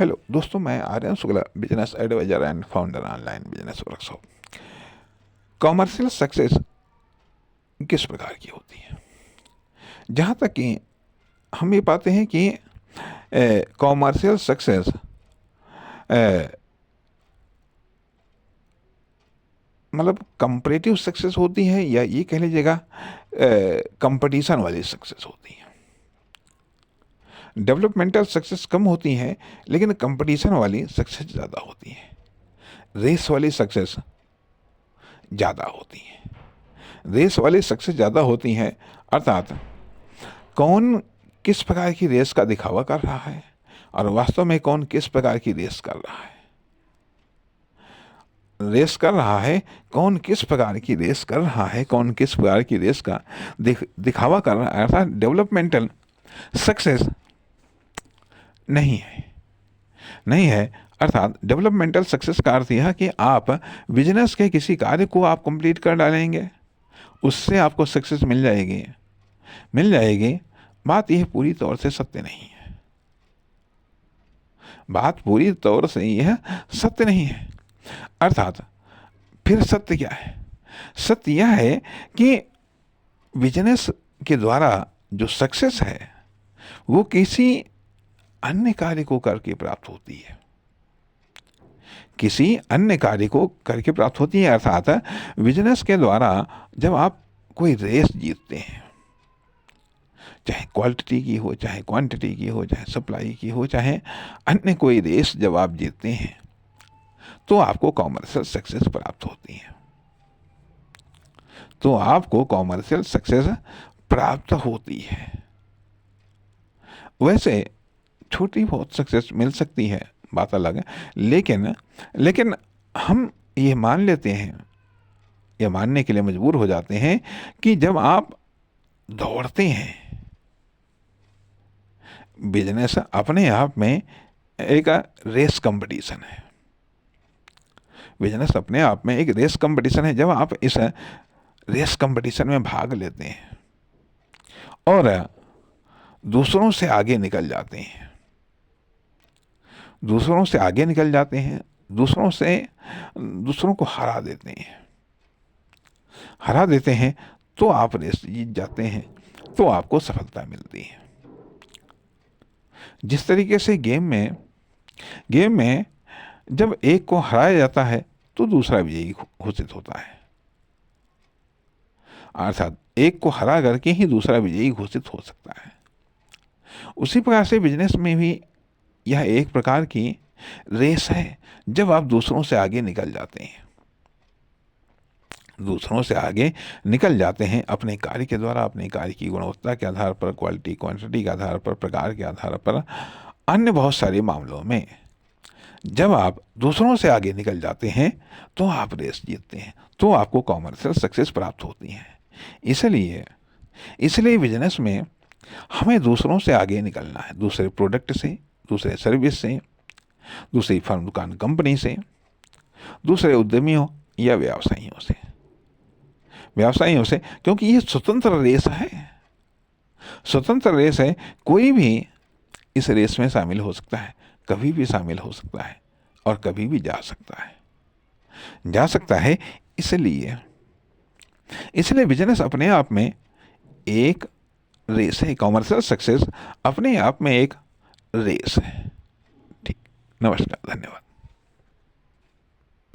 Hello दोस्तों, मैं Aryan Shukla, business advisor and founder online business workshop. Commercial success किस प्रकार की होती है? जहाँ तक कि हम ये पाते हैं कि कॉमर्शियल सक्सेस मतलब कंपैरेटिव सक्सेस होती है, या ये कह लीजिएगा कंपटीशन वाली सक्सेस होती है। डेवलपमेंटल सक्सेस कम होती है, लेकिन कंपटीशन वाली सक्सेस ज़्यादा होती है। रेस वाली सक्सेस ज़्यादा होती है। रेस वाली सक्सेस ज़्यादा होती हैं, अर्थात कौन किस प्रकार की रेस का दिखावा कर रहा है और वास्तव में कौन किस प्रकार की रेस कर रहा है। रेस कर रहा है, कौन किस प्रकार की रेस कर रहा है, कौन किस प्रकार की रेस का दिखावा कर रहा है, अर्थात डेवलपमेंटल सक्सेस नहीं है। अर्थात डेवलपमेंटल सक्सेस का अर्थ यह कि आप बिजनेस के किसी कार्य को आप कंप्लीट कर डालेंगे, उससे आपको सक्सेस मिल जाएगी। बात यह पूरी तौर से सत्य नहीं है। अर्थात फिर सत्य क्या है? सत्य यह है कि बिजनेस के द्वारा जो सक्सेस है वो किसी अन्य कार्य को करके प्राप्त होती है। अर्थात बिजनेस के द्वारा जब आप कोई रेस जीतते हैं, चाहे क्वालिटी की हो, चाहे क्वांटिटी की हो, चाहे सप्लाई की हो, चाहे अन्य कोई रेस जब आप जीतते हैं, तो आपको कॉमर्शियल सक्सेस प्राप्त होती है। वैसे छोटी बहुत सक्सेस मिल सकती है, बात अलग है। लेकिन हम ये मान लेते हैं, ये मानने के लिए मजबूर हो जाते हैं कि जब आप दौड़ते हैं, बिजनेस अपने आप में एक रेस कंपटीशन है। बिजनेस अपने आप में एक रेस कंपटीशन है। जब आप इस रेस कंपटीशन में भाग लेते हैं और दूसरों से आगे निकल जाते हैं, दूसरों को हरा देते हैं, तो आप रेस जीत जाते हैं, तो आपको सफलता मिलती है। जिस तरीके से गेम में जब एक को हराया जाता है तो दूसरा विजयी घोषित होता है, अर्थात एक को हरा करके ही दूसरा विजयी घोषित हो सकता है। उसी प्रकार से बिजनेस में भी यह एक प्रकार की रेस है। जब आप दूसरों से आगे निकल जाते हैं अपने कार्य के द्वारा, अपने कार्य की गुणवत्ता के आधार पर, क्वालिटी क्वांटिटी के आधार पर, प्रकार के आधार पर, अन्य बहुत सारे मामलों में जब आप दूसरों से आगे निकल जाते हैं तो आप रेस जीतते हैं, तो आपको कॉमर्शियल सक्सेस प्राप्त होती है। इसलिए बिजनेस में हमें दूसरों से आगे निकलना है, दूसरे प्रोडक्ट से, दूसरे सर्विस से, दूसरी फर्म, दुकान, कंपनी से, दूसरे उद्यमियों या व्यवसायियों से, क्योंकि ये स्वतंत्र रेस है। कोई भी इस रेस में शामिल हो सकता है, कभी भी शामिल हो सकता है और कभी भी जा सकता है। इसलिए बिजनेस अपने आप में एक रेस है। कॉमर्शियल सक्सेस अपने आप में एक रेस है। ठीक, नमस्कार, धन्यवाद।